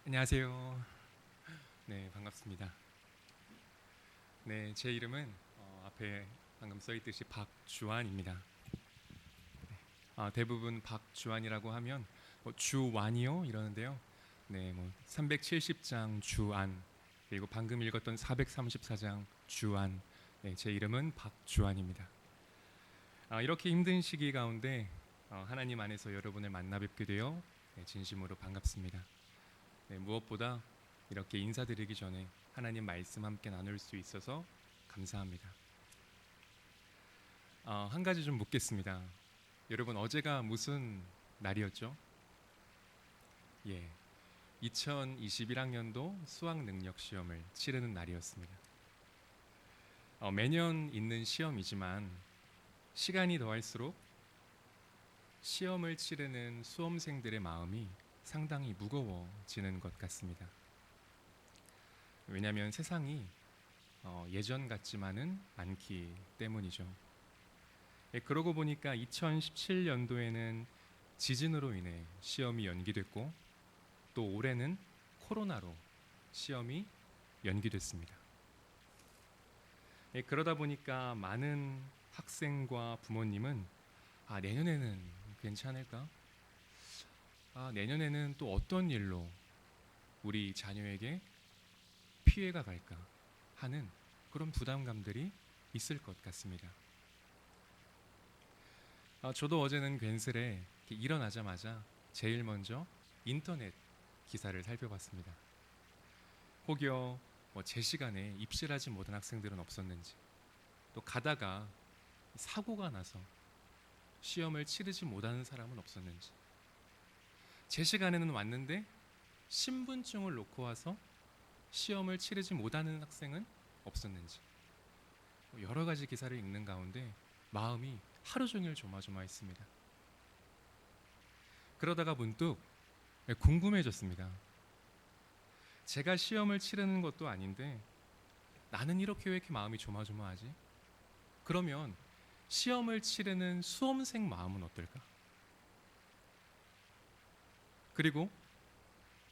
안녕하세요. 네, 반갑습니다. 네, 제 이름은 앞에 방금 써 있듯이 박주환입니다. 대부분 박주환이라고 하면 주완이요 이러는데요. 네, 370장 주안 그리고 방금 읽었던 434장 주안. 네, 제 이름은 박주환입니다. 이렇게 힘든 시기 가운데 하나님 안에서 여러분을 만나 뵙게 되어 진심으로 반갑습니다. 네, 무엇보다 이렇게 인사드리기 전에 하나님 말씀 함께 나눌 수 있어서 감사합니다. 한 가지 좀 묻겠습니다. 여러분 어제가 무슨 날이었죠? 예, 2021학년도 수학 능력 시험을 치르는 날이었습니다. 매년 있는 시험이지만 시간이 더할수록 시험을 치르는 수험생들의 마음이 상당히 무거워지는 것 같습니다. 왜냐하면 세상이 예전 같지만은 않기 때문이죠. 그러고 보니까 2017년도에는 지진으로 인해 시험이 연기됐고 또 올해는 코로나로 시험이 연기됐습니다. 그러다 보니까 많은 학생과 부모님은 내년에는 괜찮을까? 내년에는 또 어떤 일로 우리 자녀에게 피해가 갈까 하는 그런 부담감들이 있을 것 같습니다. 저도 어제는 괜스레 일어나자마자 제일 먼저 인터넷 기사를 살펴봤습니다. 혹여 제 시간에 입실하지 못한 학생들은 없었는지, 또 가다가 사고가 나서 시험을 치르지 못하는 사람은 없었는지, 제 시간에는 왔는데 신분증을 놓고 와서 시험을 치르지 못하는 학생은 없었는지, 여러 가지 기사를 읽는 가운데 마음이 하루 종일 조마조마했습니다. 그러다가 문득 궁금해졌습니다. 제가 시험을 치르는 것도 아닌데 나는 이렇게 왜 이렇게 마음이 조마조마하지? 그러면 시험을 치르는 수험생 마음은 어떨까? 그리고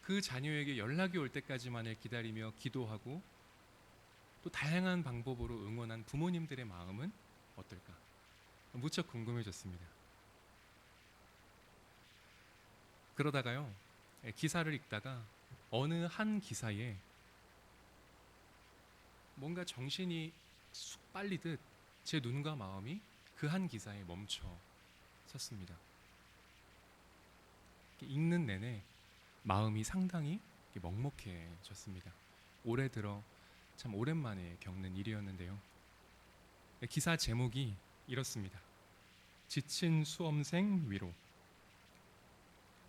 그 자녀에게 연락이 올 때까지만을 기다리며 기도하고 또 다양한 방법으로 응원한 부모님들의 마음은 어떨까? 무척 궁금해졌습니다. 그러다가요, 기사를 읽다가 어느 한 기사에 뭔가 정신이 쑥 빨리듯 제 눈과 마음이 그 한 기사에 멈춰 섰습니다. 읽는 내내 마음이 상당히 먹먹해졌습니다. 올해 들어 참 오랜만에 겪는 일이었는데요. 기사 제목이 이렇습니다. 지친 수험생 위로.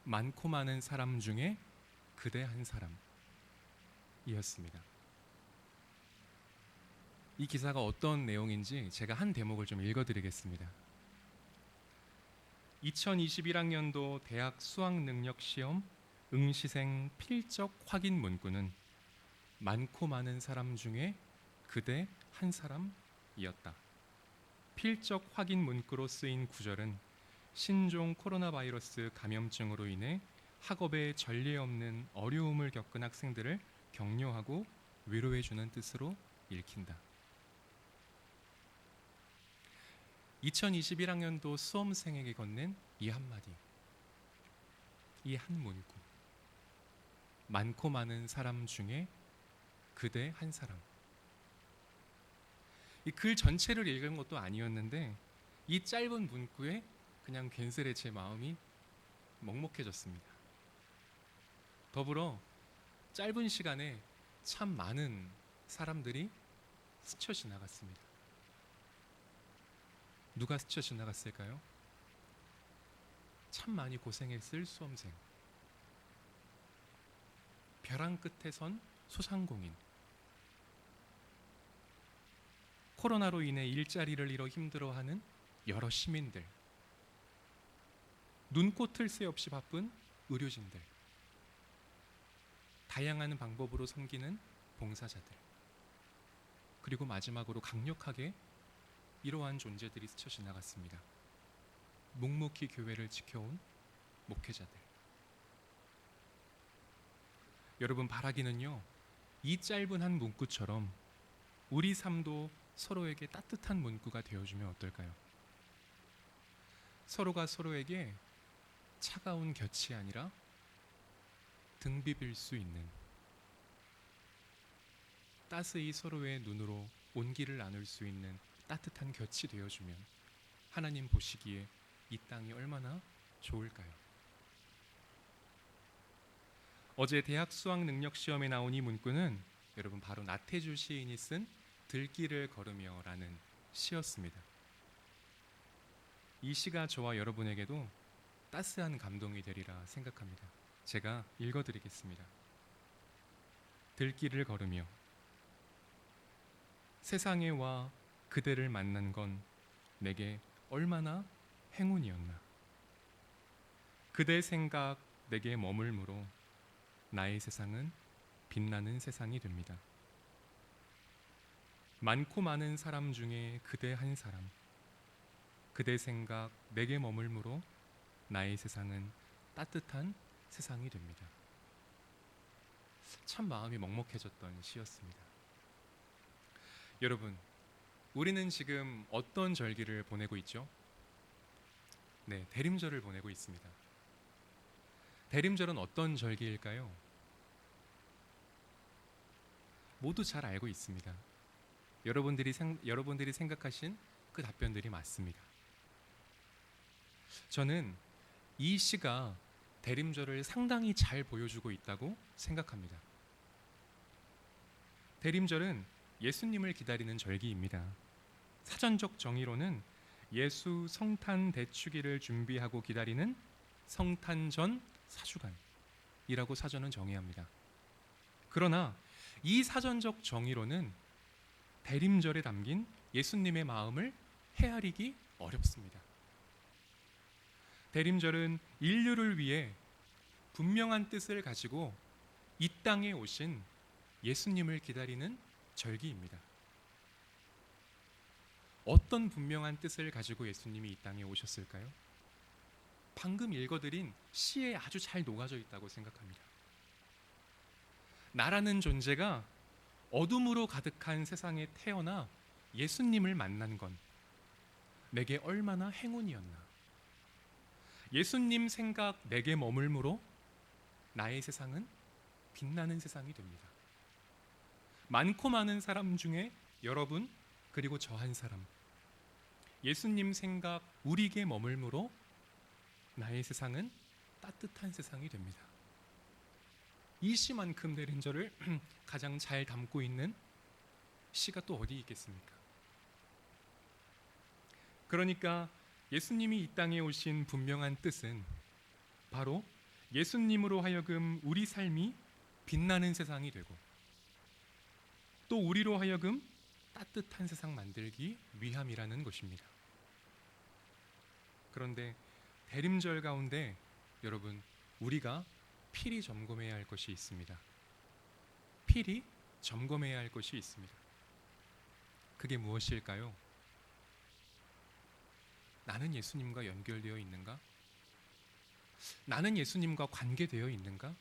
많고 많은 사람 중에 그대 한 사람이었습니다. 이 기사가 어떤 내용인지 제가 한 대목을 좀 읽어드리겠습니다. 2021학년도 대학 수학능력시험 응시생 필적 확인 문구는 많고 많은 사람 중에 그대 한 사람이었다. 필적 확인 문구로 쓰인 구절은 신종 코로나 바이러스 감염증으로 인해 학업에 전례 없는 어려움을 겪은 학생들을 격려하고 위로해주는 뜻으로 읽힌다. 2021학년도 수험생에게 건넨 이 한마디, 이 한 문구. 많고 많은 사람 중에 그대 한 사람. 이 글 전체를 읽은 것도 아니었는데 이 짧은 문구에 그냥 괜스레 제 마음이 먹먹해졌습니다. 더불어 짧은 시간에 참 많은 사람들이 스쳐 지나갔습니다. 누가 스쳐 지나갔을까요? 참 많이 고생했을 수험생, 벼랑 끝에 선 소상공인, 코로나로 인해 일자리를 잃어 힘들어하는 여러 시민들, 눈꽃을 새 없이 바쁜 의료진들, 다양한 방법으로 섬기는 봉사자들, 그리고 마지막으로 강력하게 이러한 존재들이 스쳐 지나갔습니다. 묵묵히 교회를 지켜온 목회자들. 여러분, 바라기는요, 이 짧은 한 문구처럼 우리 삶도 서로에게 따뜻한 문구가 되어주면 어떨까요? 서로가 서로에게 차가운 곁이 아니라 등 비빌 수 있는, 따스히 서로의 눈으로 온기를 나눌 수 있는 따뜻한 곁이 되어주면 하나님 보시기에 이 땅이 얼마나 좋을까요? 어제 대학 수학 능력 시험에 나온 이 문구는 여러분 바로 나태주 시인이 쓴 들길을 걸으며라는 시였습니다. 이 시가 저와 여러분에게도 따스한 감동이 되리라 생각합니다. 제가 읽어드리겠습니다. 들길을 걸으며 세상에 와 그대를 만난 건 내게 얼마나 행운이었나. 그대 생각 내게 머물므로 나의 세상은 빛나는 세상이 됩니다. 많고 많은 사람 중에 그대 한 사람, 그대 생각 내게 머물므로 나의 세상은 따뜻한 세상이 됩니다. 참 마음이 먹먹해졌던 시였습니다. 여러분, 우리는 지금 어떤 절기를 보내고 있죠? 네, 대림절을 보내고 있습니다. 대림절은 어떤 절기일까요? 모두 잘 알고 있습니다. 여러분들이 생각하신 그 답변들이 맞습니다. 저는 이 시가 대림절을 상당히 잘 보여주고 있다고 생각합니다. 대림절은 예수님을 기다리는 절기입니다. 사전적 정의로는 예수 성탄 대축일을 준비하고 기다리는 성탄 전 4주간이라고 사전은 정의합니다. 그러나 이 사전적 정의로는 대림절에 담긴 예수님의 마음을 헤아리기 어렵습니다. 대림절은 인류를 위해 분명한 뜻을 가지고 이 땅에 오신 예수님을 기다리는 절기입니다. 어떤 분명한 뜻을 가지고 예수님이 이 땅에 오셨을까요? 방금 읽어드린 시에 아주 잘 녹아져 있다고 생각합니다. 나라는 존재가 어둠으로 가득한 세상에 태어나 예수님을 만난 건 내게 얼마나 행운이었나. 예수님 생각 내게 머물므로 나의 세상은 빛나는 세상이 됩니다. 많고 많은 사람 중에 여러분 그리고 저 한 사람, 예수님 생각 우리에게 머물므로 나의 세상은 따뜻한 세상이 됩니다. 이 시만큼 대림절을 가장 잘 담고 있는 시가 또 어디 있겠습니까? 그러니까 예수님이 이 땅에 오신 분명한 뜻은 바로 예수님으로 하여금 우리 삶이 빛나는 세상이 되고 또 우리로 하여금 따뜻한 세상 만들기 위함이라는 것입니다. 그런데 대림절 가운데 여러분, 우리가 필히 점검해야 할 것이 있습니다. 필히 점검해야 할 것이 있습니다. 그게 무엇일까요? 나는 예수님과 연결되어 있는가? 나는 예수님과 관계되어 있는가?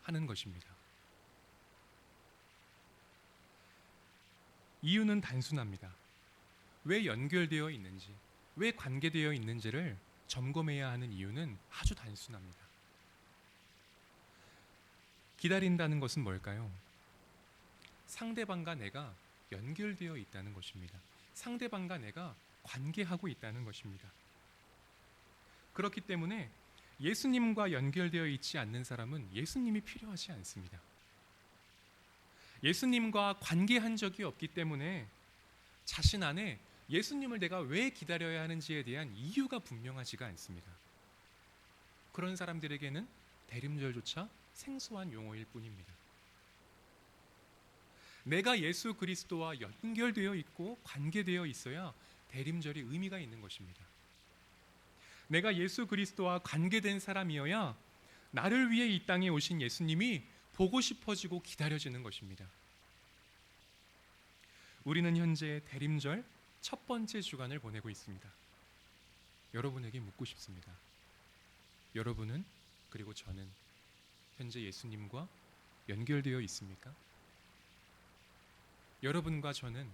하는 것입니다. 이유는 단순합니다. 왜 연결되어 있는지, 왜 관계되어 있는지를 점검해야 하는 이유는 아주 단순합니다. 기다린다는 것은 뭘까요? 상대방과 내가 연결되어 있다는 것입니다. 상대방과 내가 관계하고 있다는 것입니다. 그렇기 때문에 예수님과 연결되어 있지 않는 사람은 예수님이 필요하지 않습니다. 예수님과 관계한 적이 없기 때문에 자신 안에 예수님을 내가 왜 기다려야 하는지에 대한 이유가 분명하지가 않습니다. 그런 사람들에게는 대림절조차 생소한 용어일 뿐입니다. 내가 예수 그리스도와 연결되어 있고 관계되어 있어야 대림절이 의미가 있는 것입니다. 내가 예수 그리스도와 관계된 사람이어야 나를 위해 이 땅에 오신 예수님이 보고 싶어지고 기다려지는 것입니다. 우리는 현재 대림절 첫 번째 주간을 보내고 있습니다. 여러분에게 묻고 싶습니다. 여러분은 그리고 저는 현재 예수님과 연결되어 있습니까? 여러분과 저는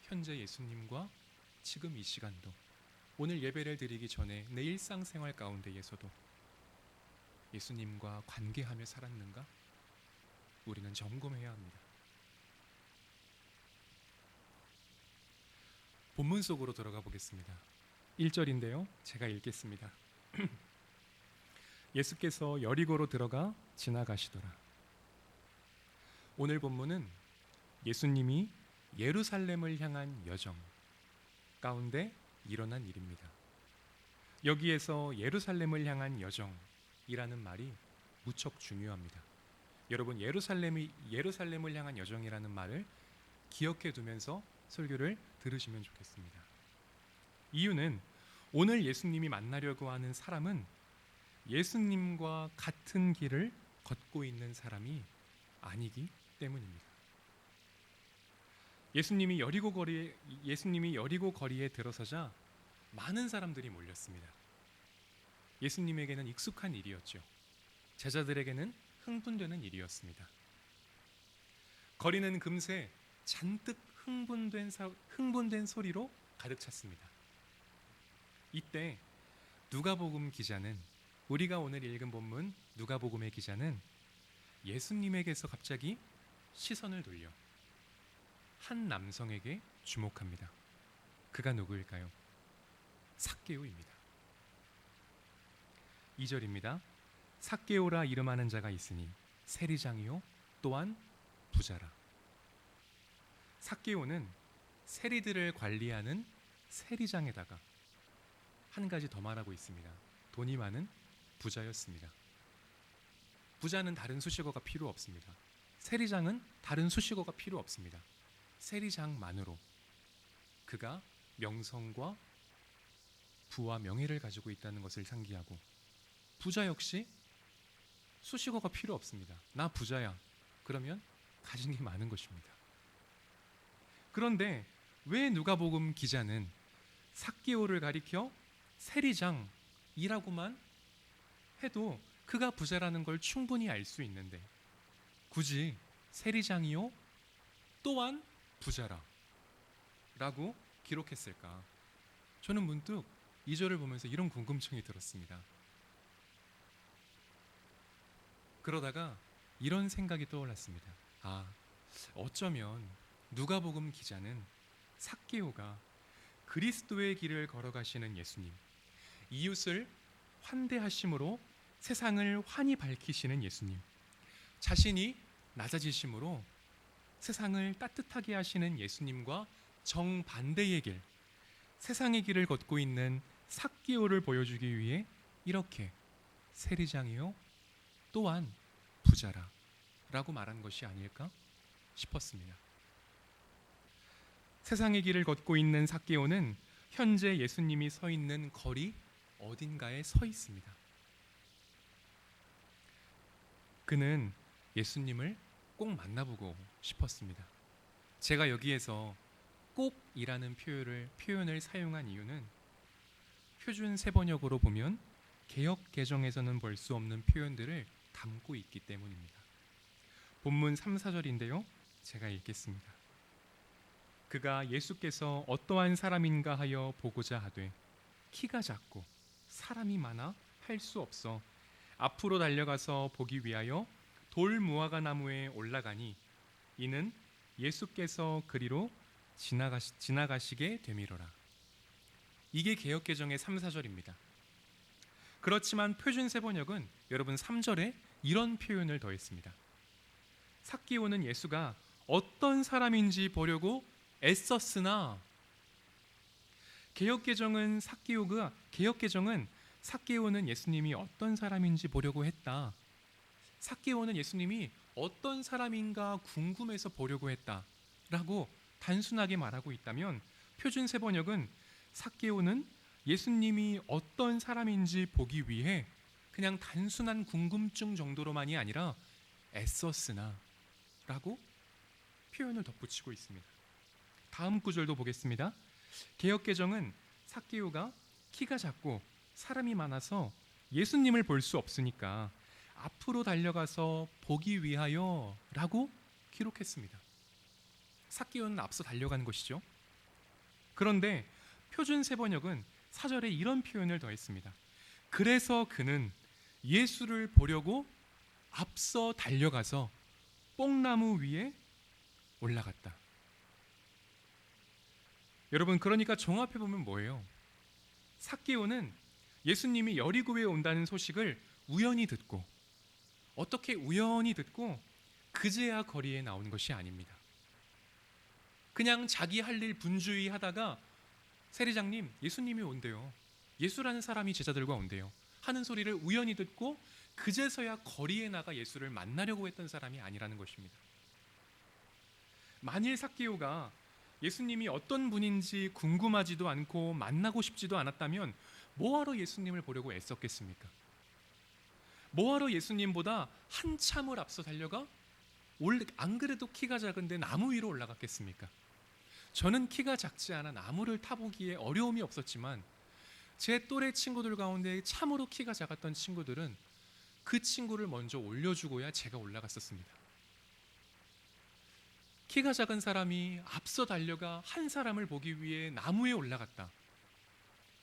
현재 예수님과 지금 이 시간도, 오늘 예배를 드리기 전에 내 일상생활 가운데에서도 예수님과 관계하며 살았는가? 우리는 점검해야 합니다. 본문 속으로 들어가 보겠습니다. 1절인데요. 제가 읽겠습니다. 예수께서 여리고로 들어가 지나가시더라. 오늘 본문은 예수님이 예루살렘을 향한 여정 가운데 일어난 일입니다. 여기에서 예루살렘을 향한 여정이라는 말이 무척 중요합니다. 여러분, 예루살렘을 향한 여정이라는 말을 기억해 두면서 설교를 들으시면 좋겠습니다. 이유는 오늘 예수님이 만나려고 하는 사람은 예수님과 같은 길을 걷고 있는 사람이 아니기 때문입니다. 예수님이 여리고 거리에 들어서자 많은 사람들이 몰렸습니다. 예수님에게는 익숙한 일이었죠. 제자들에게는 흥분되는 일이었습니다. 거리는 금세 잔뜩 흥분된 소리로 가득 찼습니다. 이때 누가복음 기자는, 우리가 오늘 읽은 본문 누가복음의 기자는 예수님에게서 갑자기 시선을 돌려 한 남성에게 주목합니다. 그가 누구일까요? 삭개오입니다. 2절입니다. 삭개오라 이름하는 자가 있으니 세리장이요 또한 부자라. 삭개오는 세리들을 관리하는 세리장에다가 한 가지 더 말하고 있습니다. 돈이 많은 부자였습니다. 부자는 다른 수식어가 필요 없습니다. 세리장은 다른 수식어가 필요 없습니다. 세리장만으로 그가 명성과 부와 명예를 가지고 있다는 것을 상기하고, 부자 역시 수식어가 필요 없습니다. 나 부자야. 그러면 가진 게 많은 것입니다. 그런데 왜 누가복음 기자는 삭개오를 가리켜 세리장이라고만 해도 그가 부자라는 걸 충분히 알 수 있는데 굳이 세리장이요 또한 부자라 라고 기록했을까? 저는 문득 2절을 보면서 이런 궁금증이 들었습니다. 그러다가 이런 생각이 떠올랐습니다. 어쩌면 누가복음 기자는 삭개오가 그리스도의 길을 걸어가시는 예수님, 이웃을 환대하심으로 세상을 환히 밝히시는 예수님, 자신이 낮아지심으로 세상을 따뜻하게 하시는 예수님과 정반대의 길, 세상의 길을 걷고 있는 삭개오를 보여주기 위해 이렇게 세리장이요 또한 부자라 라고 말한 것이 아닐까 싶었습니다. 세상의 길을 걷고 있는 삭개오는 현재 예수님이 서 있는 거리 어딘가에 서 있습니다. 그는 예수님을 꼭 만나보고 싶었습니다. 제가 여기에서 꼭이라는 표현을 사용한 이유는 표준 세번역으로 보면 개역 개정에서는 볼 수 없는 표현들을 담고 있기 때문입니다. 본문 3, 4절인데요. 제가 읽겠습니다. 그가 예수께서 어떠한 사람인가 하여 보고자 하되 키가 작고 사람이 많아 할 수 없어 앞으로 달려가서 보기 위하여 돌 무화과 나무에 올라가니 이는 예수께서 그리로 지나가시게 되미로라. 이게 개역개정의 3, 4절입니다. 그렇지만 표준 세번역은 여러분 3절에 이런 표현을 더했습니다. 삭개오는 예수가 어떤 사람인지 보려고 애썼으나, 개역개정은 삭개오는 예수님이 어떤 사람인지 보려고 했다. 삭개오는 예수님이 어떤 사람인가 궁금해서 보려고 했다라고 단순하게 말하고 있다면, 표준 세번역은 삭개오는 예수님이 어떤 사람인지 보기 위해 그냥 단순한 궁금증 정도로만이 아니라 애썼으나 라고 표현을 덧붙이고 있습니다. 다음 구절도 보겠습니다. 개역개정은 삭개오가 키가 작고 사람이 많아서 예수님을 볼 수 없으니까 앞으로 달려가서 보기 위하여라고 기록했습니다. 삭개오는 앞서 달려가는 것이죠. 그런데 표준 세번역은 4절에 이런 표현을 더했습니다. 그래서 그는 예수를 보려고 앞서 달려가서 뽕나무 위에 올라갔다. 여러분, 그러니까 종합해 보면 뭐예요? 삭개오는 예수님이 여리고에 온다는 소식을 우연히 듣고, 어떻게 우연히 듣고 그제야 거리에 나오는 것이 아닙니다. 그냥 자기 할 일 분주히 하다가 세리장님, 예수님이 온대요, 예수라는 사람이 제자들과 온대요 하는 소리를 우연히 듣고 그제서야 거리에 나가 예수를 만나려고 했던 사람이 아니라는 것입니다. 만일 삭개오가 예수님이 어떤 분인지 궁금하지도 않고 만나고 싶지도 않았다면 뭐하러 예수님을 보려고 애썼겠습니까? 뭐하러 예수님보다 한참을 앞서 달려가 안 그래도 키가 작은데 나무 위로 올라갔겠습니까? 저는 키가 작지 않아 나무를 타보기에 어려움이 없었지만 제 또래 친구들 가운데 참으로 키가 작았던 친구들은 그 친구를 먼저 올려주고야 제가 올라갔었습니다. 키가 작은 사람이 앞서 달려가 한 사람을 보기 위해 나무에 올라갔다.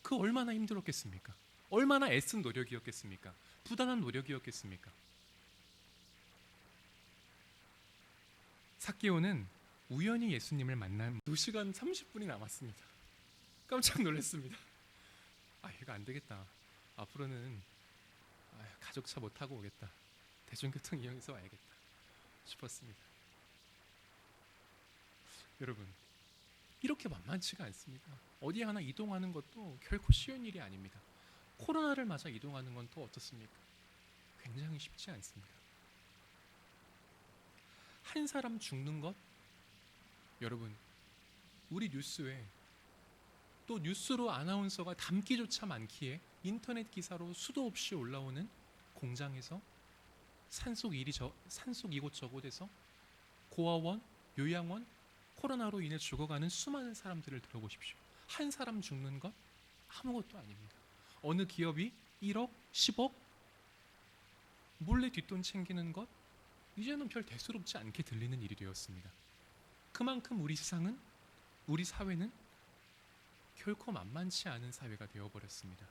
그 얼마나 힘들었겠습니까? 얼마나 애쓴 노력이었겠습니까? 부단한 노력이었겠습니까? 삭개오는 우연히 예수님을 만난 2시간 30분이 남았습니다. 깜짝 놀랐습니다. 이거 안 되겠다. 앞으로는 가족차 못 타고 오겠다. 대중교통 이용해서 와야겠다 싶었습니다. 여러분, 이렇게 만만치가 않습니다. 어디 하나 이동하는 것도 결코 쉬운 일이 아닙니다. 코로나를 맞아 이동하는 건 또 어떻습니까? 굉장히 쉽지 않습니다. 한 사람 죽는 것? 여러분, 우리 뉴스에 또 뉴스로 아나운서가 담기조차 많기에 인터넷 기사로 수도 없이 올라오는 공장에서 산속 이곳저곳에서 고아원, 요양원, 코로나로 인해 죽어가는 수많은 사람들을 들어보십시오. 한 사람 죽는 것? 아무것도 아닙니다. 어느 기업이 1억, 10억 몰래 뒷돈 챙기는 것? 이제는 별 대수롭지 않게 들리는 일이 되었습니다. 그만큼 우리 세상은, 우리 사회는 결코 만만치 않은 사회가 되어버렸습니다.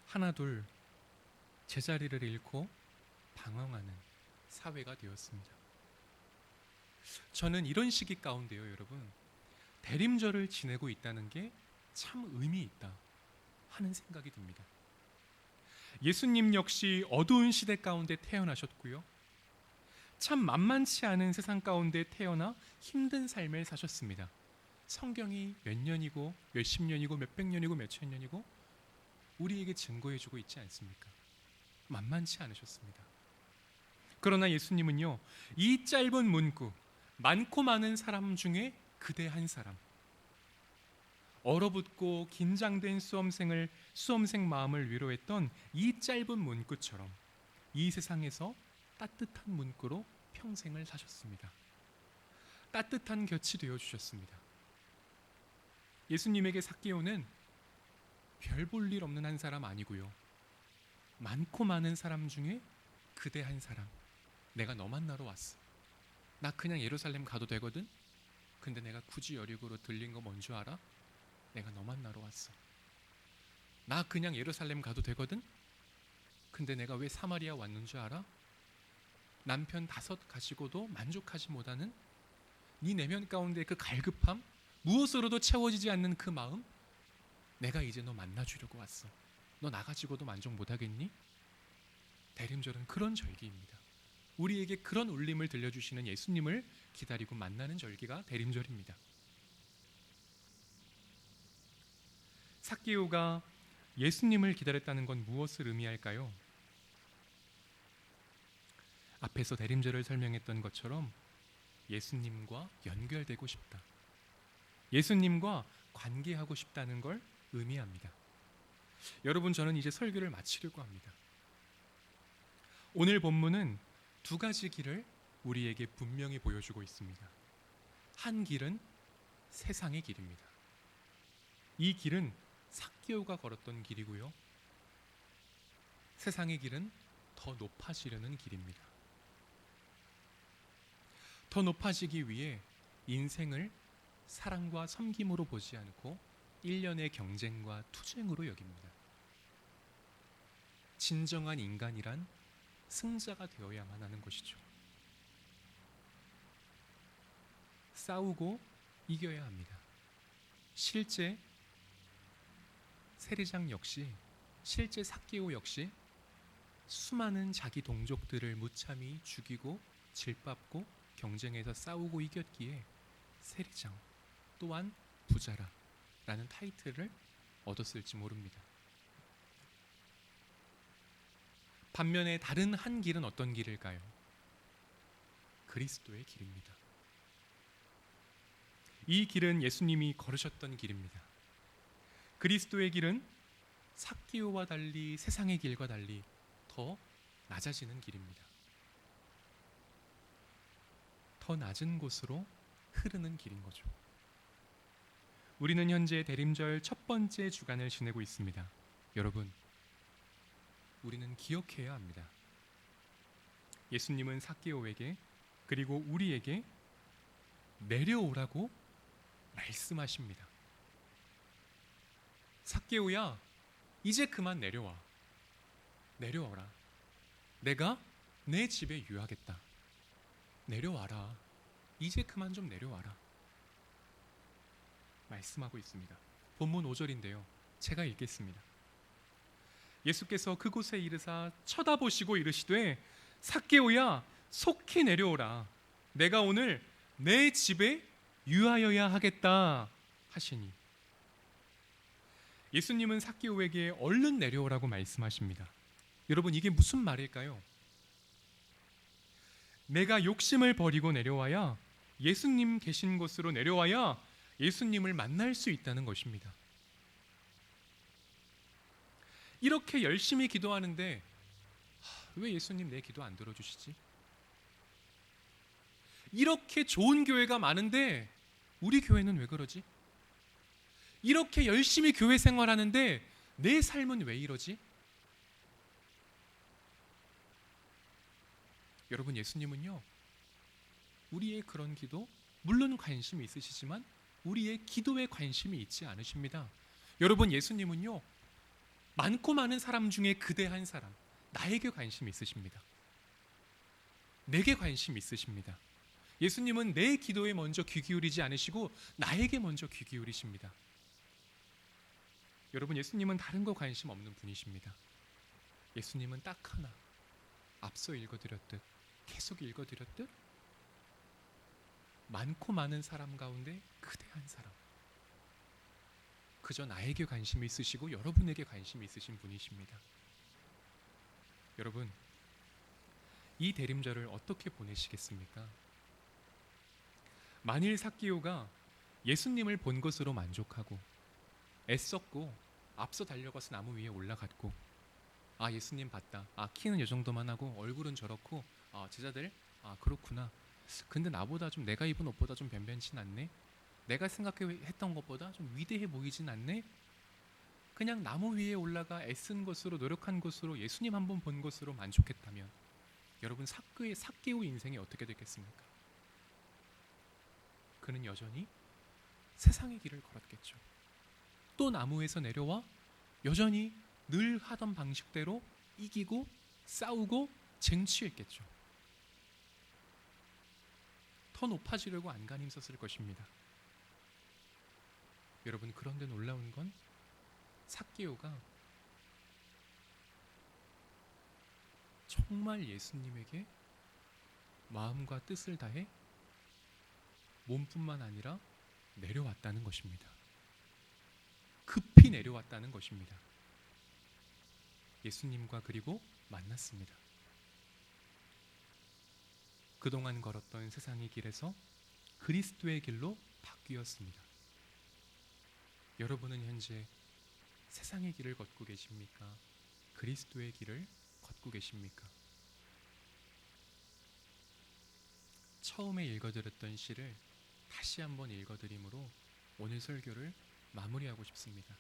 하나둘 제자리를 잃고 방황하는 사회가 되었습니다. 저는 이런 시기 가운데요, 여러분, 대림절을 지내고 있다는 게 참 의미 있다 하는 생각이 듭니다. 예수님 역시 어두운 시대 가운데 태어나셨고요, 참 만만치 않은 세상 가운데 태어나 힘든 삶을 사셨습니다. 성경이 몇 년이고 몇십 년이고 몇백 년이고 몇천 년이고 우리에게 증거해주고 있지 않습니까? 만만치 않으셨습니다. 그러나 예수님은요, 이 짧은 문구, 많고 많은 사람 중에 그대 한 사람, 얼어붙고 긴장된 수험생 마음을 위로했던 이 짧은 문구처럼 이 세상에서 따뜻한 문구로 평생을 사셨습니다. 따뜻한 곁이 되어주셨습니다. 예수님에게 삭개오는 별 볼 일 없는 한 사람 아니고요, 많고 많은 사람 중에 그대 한 사람. 내가 너 만나러 왔어. 나 그냥 예루살렘 가도 되거든? 근데 내가 굳이 여리고로 들린 거 뭔 줄 알아? 내가 너 만나러 왔어. 나 그냥 예루살렘 가도 되거든? 근데 내가 왜 사마리아 왔는 줄 알아? 남편 5 가지고도 만족하지 못하는 네 내면 가운데 그 갈급함, 무엇으로도 채워지지 않는 그 마음, 내가 이제 너 만나주려고 왔어. 너 나 가지고도 만족 못하겠니? 대림절은 그런 절기입니다. 우리에게 그런 울림을 들려주시는 예수님을 기다리고 만나는 절기가 대림절입니다. 삭개오가 예수님을 기다렸다는 건 무엇을 의미할까요? 앞에서 대림절을 설명했던 것처럼 예수님과 연결되고 싶다, 예수님과 관계하고 싶다는 걸 의미합니다. 여러분, 저는 이제 설교를 마치려고 합니다. 오늘 본문은 2가지 길을 우리에게 분명히 보여주고 있습니다. 한 길은 세상의 길입니다. 이 길은 삭개오가 걸었던 길이고요. 세상의 길은 더 높아지려는 길입니다. 더 높아지기 위해 인생을 사랑과 섬김으로 보지 않고 일련의 경쟁과 투쟁으로 여깁니다. 진정한 인간이란 승자가 되어야만 하는 것이죠. 싸우고 이겨야 합니다. 실제 세리장 역시, 실제 삭개오 역시 수많은 자기 동족들을 무참히 죽이고 질밟고 경쟁에서 싸우고 이겼기에 세리장 또한 부자라 라는 타이틀을 얻었을지 모릅니다. 반면에 다른 한 길은 어떤 길일까요? 그리스도의 길입니다. 이 길은 예수님이 걸으셨던 길입니다. 그리스도의 길은 삭개오와 달리, 세상의 길과 달리 더 낮아지는 길입니다. 더 낮은 곳으로 흐르는 길인 거죠. 우리는 현재 대림절 첫 번째 주간을 지내고 있습니다. 여러분, 우리는 기억해야 합니다. 예수님은 삭개오에게 그리고 우리에게 내려오라고 말씀하십니다. 삭개오야, 이제 그만 내려와. 내려와라. 내가 내 집에 유하겠다. 내려와라. 이제 그만 좀 내려와라. 말씀하고 있습니다. 본문 5절인데요. 제가 읽겠습니다. 예수께서 그곳에 이르사 쳐다보시고 이르시되 삭개오야, 속히 내려오라. 내가 오늘 내 집에 유하여야 하겠다 하시니. 예수님은 삭개오에게 얼른 내려오라고 말씀하십니다. 여러분, 이게 무슨 말일까요? 내가 욕심을 버리고 내려와야, 예수님 계신 곳으로 내려와야 예수님을 만날 수 있다는 것입니다. 이렇게 열심히 기도하는데 왜 예수님 내 기도 안 들어주시지? 이렇게 좋은 교회가 많은데 우리 교회는 왜 그러지? 이렇게 열심히 교회 생활하는데 내 삶은 왜 이러지? 여러분, 예수님은요, 우리의 그런 기도, 물론 관심이 있으시지만 우리의 기도에 관심이 있지 않으십니다. 여러분, 예수님은요, 많고 많은 사람 중에 그대 한 사람, 나에게 관심이 있으십니다. 내게 관심이 있으십니다. 예수님은 내 기도에 먼저 귀 기울이지 않으시고 나에게 먼저 귀 기울이십니다. 여러분, 예수님은 다른 거 관심 없는 분이십니다. 예수님은 딱 하나, 앞서 읽어드렸듯, 계속 읽어드렸듯, 많고 많은 사람 가운데 그대 한 사람, 그저 나에게 관심이 있으시고 여러분에게 관심이 있으신 분이십니다. 여러분, 이 대림절을 어떻게 보내시겠습니까? 만일 삭개오가 예수님을 본 것으로 만족하고 애썼고 앞서 달려가서 나무 위에 올라갔고, 아, 예수님 봤다, 아, 키는 이 정도만 하고 얼굴은 저렇고, 아, 제자들, 아, 그렇구나, 근데 나보다 좀, 내가 입은 옷보다 좀 변변치 않네, 내가 생각했던 것보다 좀 위대해 보이진 않네, 그냥 나무 위에 올라가 애쓴 것으로, 노력한 것으로, 예수님 한번 본 것으로 만족했다면 여러분, 삭개오 인생이 어떻게 됐겠습니까? 그는 여전히 세상의 길을 걸었겠죠. 또 나무에서 내려와 여전히 늘 하던 방식대로 이기고 싸우고 쟁취했겠죠. 더 높아지려고 안간힘 썼을 것입니다. 여러분, 그런데 놀라운 건 삭개오가 정말 예수님에게 마음과 뜻을 다해 몸뿐만 아니라 내려왔다는 것입니다. 급히 내려왔다는 것입니다. 예수님과 그리고 만났습니다. 그동안 걸었던 세상의 길에서 그리스도의 길로 바뀌었습니다. 여러분은 현재 세상의 길을 걷고 계십니까? 그리스도의 길을 걷고 계십니까? 처음에 읽어드렸던 시를 다시 한번 읽어드림으로 오늘 설교를 마무리하고 싶습니다.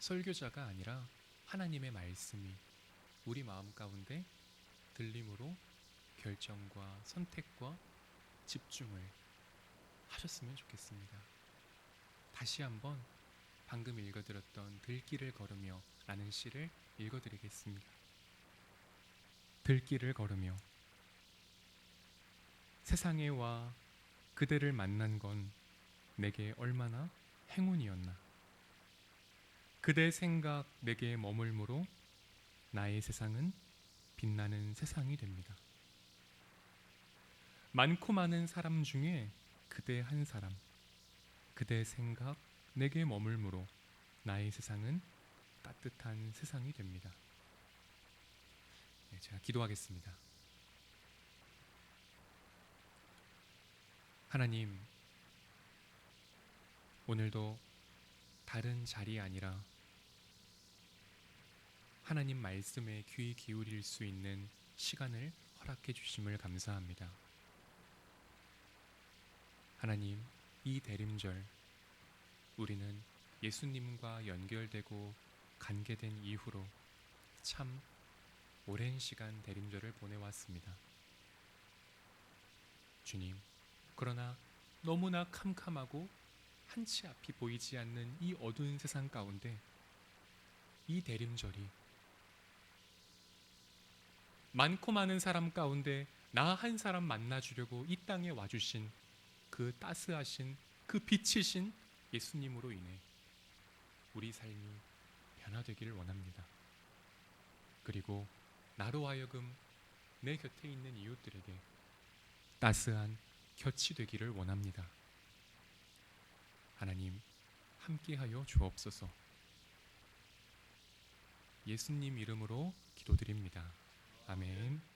설교자가 아니라 하나님의 말씀이 우리 마음 가운데 들림으로 결정과 선택과 집중을 하셨으면 좋겠습니다. 다시 한번 방금 읽어드렸던 들길을 걸으며 라는 시를 읽어드리겠습니다. 들길을 걸으며 세상에 와 그대를 만난 건 내게 얼마나 행운이었나. 그대 생각 내게 머물므로 나의 세상은 빛나는 세상이 됩니다. 많고 많은 사람 중에 그대 한 사람, 그대 생각 내게 머물므로 나의 세상은 따뜻한 세상이 됩니다. 네, 제가 기도하겠습니다. 하나님, 오늘도 다른 자리이 아니라 하나님 말씀에 귀 기울일 수 있는 시간을 허락해 주심을 감사합니다. 하나님, 이 대림절 우리는 예수님과 연결되고 관계된 이후로 참 오랜 시간 대림절을 보내왔습니다. 주님, 그러나 너무나 캄캄하고 한치 앞이 보이지 않는 이 어두운 세상 가운데 이 대림절이 많고 많은 사람 가운데 나 한 사람 만나주려고 이 땅에 와주신 그 따스하신 그 빛이신 예수님으로 인해 우리 삶이 변화되기를 원합니다. 그리고 나로 하여금 내 곁에 있는 이웃들에게 따스한 곁이 되기를 원합니다. 하나님, 함께하여 주옵소서. 예수님 이름으로 기도드립니다. 아멘.